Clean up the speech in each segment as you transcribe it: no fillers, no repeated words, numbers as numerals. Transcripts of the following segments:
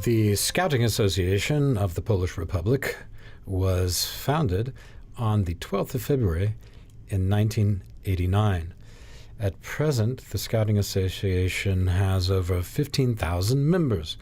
The Scouting Association of the Polish Republic was founded on the 12th of February in 1989. At present, the Scouting Association has over 15,000 members.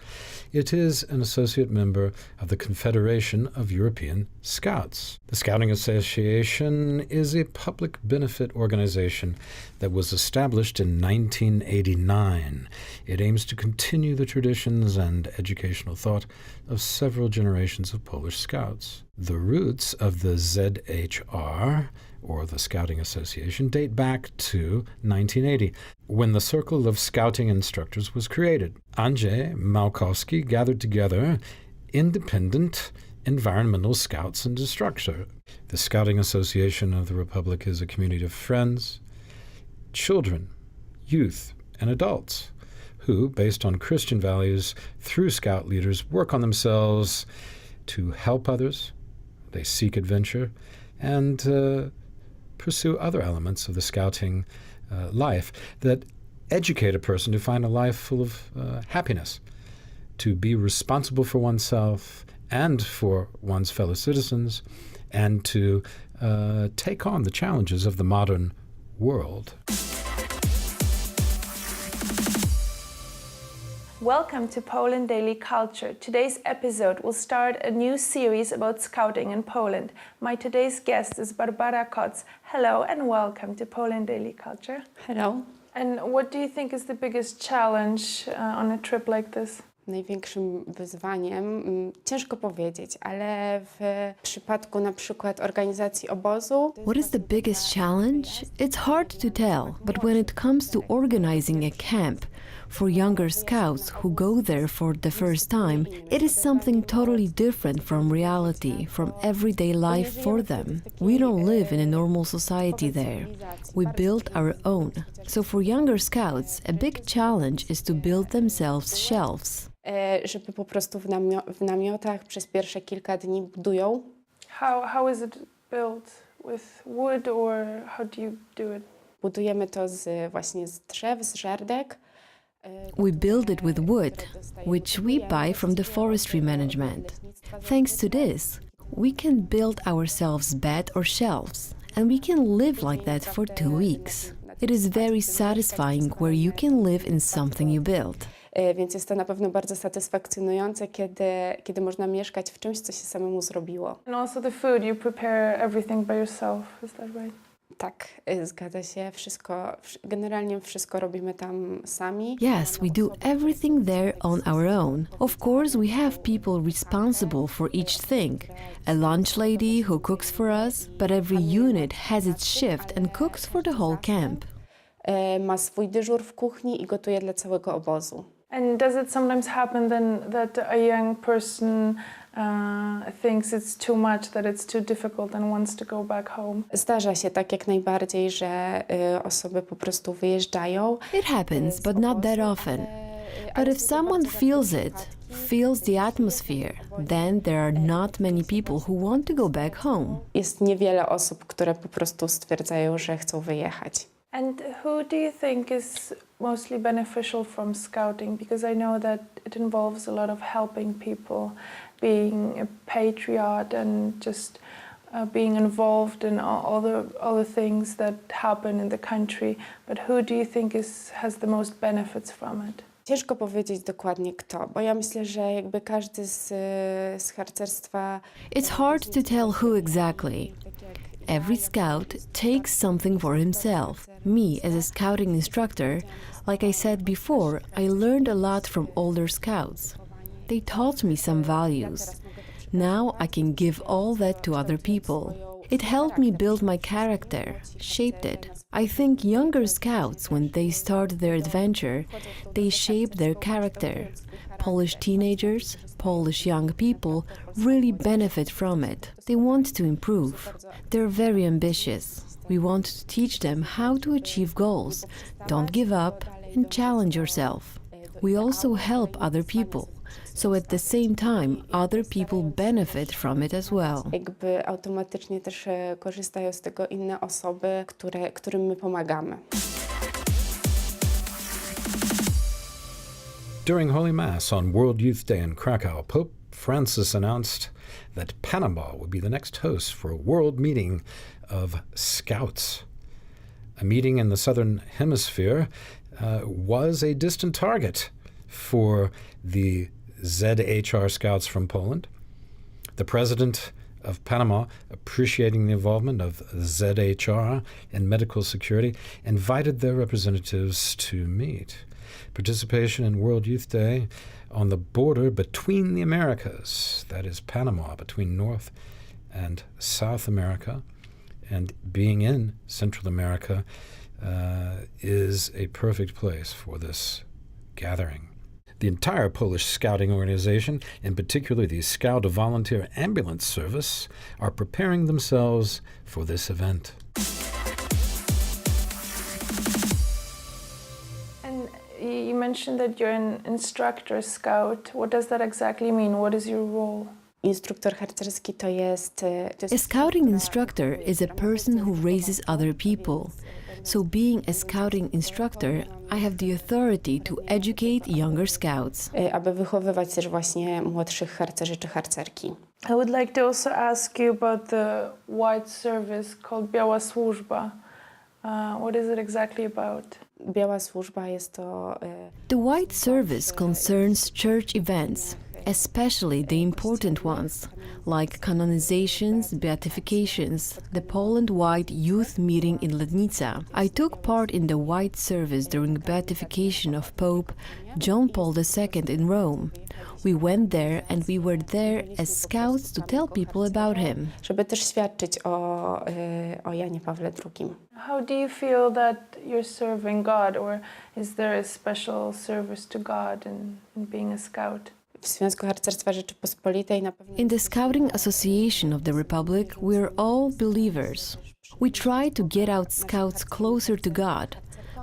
It is an associate member of the Confederation of European Scouts. The Scouting Association is a public benefit organization that was established in 1989. It aims to continue the traditions and educational thought of several generations of Polish Scouts. The roots of the ZHR, or the Scouting Association, date back to 1980, when the Circle of Scouting Instructors was created. Andrzej Małkowski gathered together independent environmental scouts and instructors. The Scouting Association of the Republic is a community of friends, children, youth, and adults who, based on Christian values, through Scout leaders, work on themselves to help others. They seek adventure and pursue other elements of the Scouting life that educate a person to find a life full of happiness, to be responsible for oneself and for one's fellow citizens, and to take on the challenges of the modern world. Welcome to Poland Daily Culture. Today's episode will start a new series about scouting in Poland. My today's guest is Barbara Kotz. Hello and welcome to Poland Daily Culture. Hello. And what do you think is the biggest challenge on a trip like this? Największym wyzwaniem, ciężko powiedzieć, ale w przypadku na przykład organizacji obozu. What is the biggest challenge? It's hard to tell, but when it comes to organizing a camp for younger scouts who go there for the first time, it is something totally different from reality, from everyday life for them. We don't live in a normal society there. We build our own. So for younger scouts, a big challenge is to build themselves shelves. Żeby po prostu w namiotach przez pierwsze kilka dni budują. How is it built? With wood or how do you do it? Budujemy to właśnie z drzew, z żerdek. We build it with wood, which we buy from the forestry management. Thanks to this, we can build ourselves bed or shelves, and we can live like that for 2 weeks. It is very satisfying where you can live in something you build. Więc jest to na pewno bardzo satysfakcjonujące, kiedy można mieszkać w czymś, co się samemu zrobiło. And also the food, you prepare everything by yourself, is that right? Tak, zgadza się. Generalnie wszystko robimy tam sami. Yes, we do everything there on our own. Of course, we have people responsible for each thing. A lunch lady who cooks for us, but every unit has its shift and cooks for the whole camp. Ma swój dyżur w kuchni i gotuje dla całego obozu. And does it sometimes happen then that a young person thinks it's too much, that it's too difficult and wants to go back home? Zdarza się tak jak najbardziej, że osoby po prostu wyjeżdżają. It happens, but not that often. But if someone feels the atmosphere, then there are not many people who want to go back home. Jest niewiele osób, które po prostu stwierdzają, że chcą wyjechać. And who do you think is mostly beneficial from scouting? Because I know that it involves a lot of helping people, being a patriot and just being involved in all the things that happen in the country. But who do you think has the most benefits from it? Ciężko powiedzieć dokładnie kto, bo ja myślę, że jakby każdy z harcerstwa... It's hard to tell who exactly. Every scout takes something for himself. Me, as a scouting instructor, like I said before, I learned a lot from older scouts. They taught me some values. Now I can give all that to other people. It helped me build my character, shaped it. I think younger scouts, when they start their adventure, they shape their character. Polish teenagers, Polish young people really benefit from it. They want to improve. They're very ambitious. We want to teach them how to achieve goals. Don't give up and challenge yourself. We also help other people. So at the same time, other people benefit from it as well. Jakby automatycznie też korzystają z tego inne osoby, którym my pomagamy. During Holy Mass on World Youth Day in Krakow, Pope Francis announced that Panama would be the next host for a world meeting of Scouts. A meeting in the Southern Hemisphere was a distant target for the ZHR Scouts from Poland. The president of Panama, appreciating the involvement of ZHR in medical security, invited their representatives to meet. Participation in World Youth Day on the border between the Americas, that is Panama, between North and South America, and being in Central America is a perfect place for this gathering. The entire Polish Scouting organization, in particular the Scout Volunteer Ambulance Service, are preparing themselves for this event. And you mentioned that you're an instructor scout. What does that exactly mean? What is your role? Instruktor harcerski to jest A scouting instructor is a person who raises other people. So being a scouting instructor, I have the authority to educate younger scouts. aby wychowywać też właśnie młodszych harcerzy czy harcerki. I would like to also ask you about the white service called Biała Służba. What is it exactly about? Biała służba jest to The white service concerns church events, especially the important ones, like canonizations, beatifications, the Poland White Youth Meeting in Lednica. I took part in the white service during beatification of Pope John Paul II in Rome. We went there and we were there as scouts to tell people about him. żeby też świadczyć o Janie Pawle II. How do you feel that you're serving God, or is there a special service to God in being a scout? W Związku Harcerstwa Rzeczypospolitej na pewno In the Scouting Association of the Republic, we're all believers. We try to get out scouts closer to God,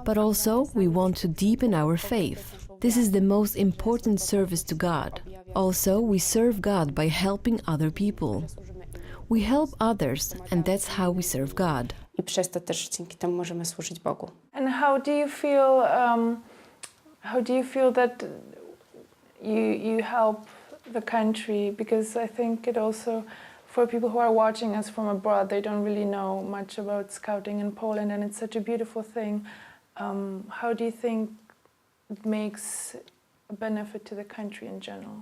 but also we want to deepen our faith. This is the most important service to God. Also, we serve God by helping other people. We help others, and that's how we serve God. i przez to też dzięki temu możemy służyć Bogu. And how do you feel that you help the country? Because I think it also, for people who are watching us from abroad, they don't really know much about scouting in Poland, and it's such a beautiful thing. How do you think it makes a benefit to the country in general?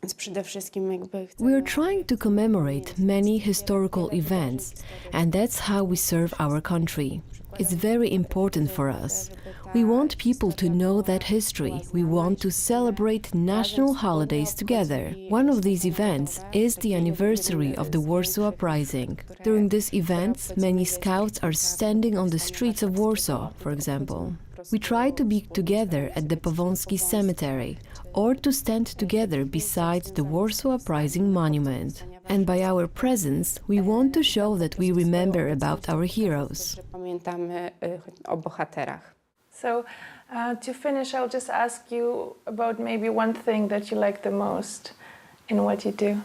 Więc przede wszystkim jakby We're trying to commemorate many historical events, and that's how we serve our country. It's very important for us. We want people to know that history. We want to celebrate national holidays together. One of these events is the anniversary of the Warsaw Uprising. During these events, many scouts are standing on the streets of Warsaw, for example. We try to be together at the Powązki Cemetery, or to stand together beside the Warsaw Uprising monument. And by our presence, we want to show that we remember about our heroes. Pamiętamy o bohaterach. So, to finish, I'll just ask you about maybe one thing that you like the most in what you do.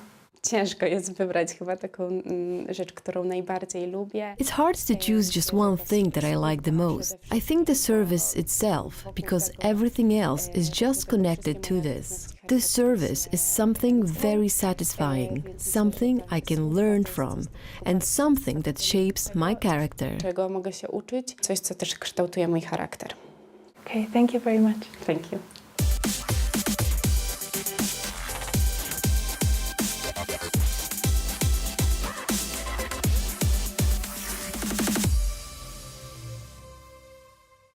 Ciężko jest wybrać chyba taką rzecz, którą najbardziej lubię. It's hard to choose just one thing that I like the most. I think the service itself, because everything else is just connected to this. This service is something very satisfying, something I can learn from, and something that shapes my character. Czego mogę się uczyć? Coś, co też kształtuje mój charakter. Okay, thank you very much. Thank you.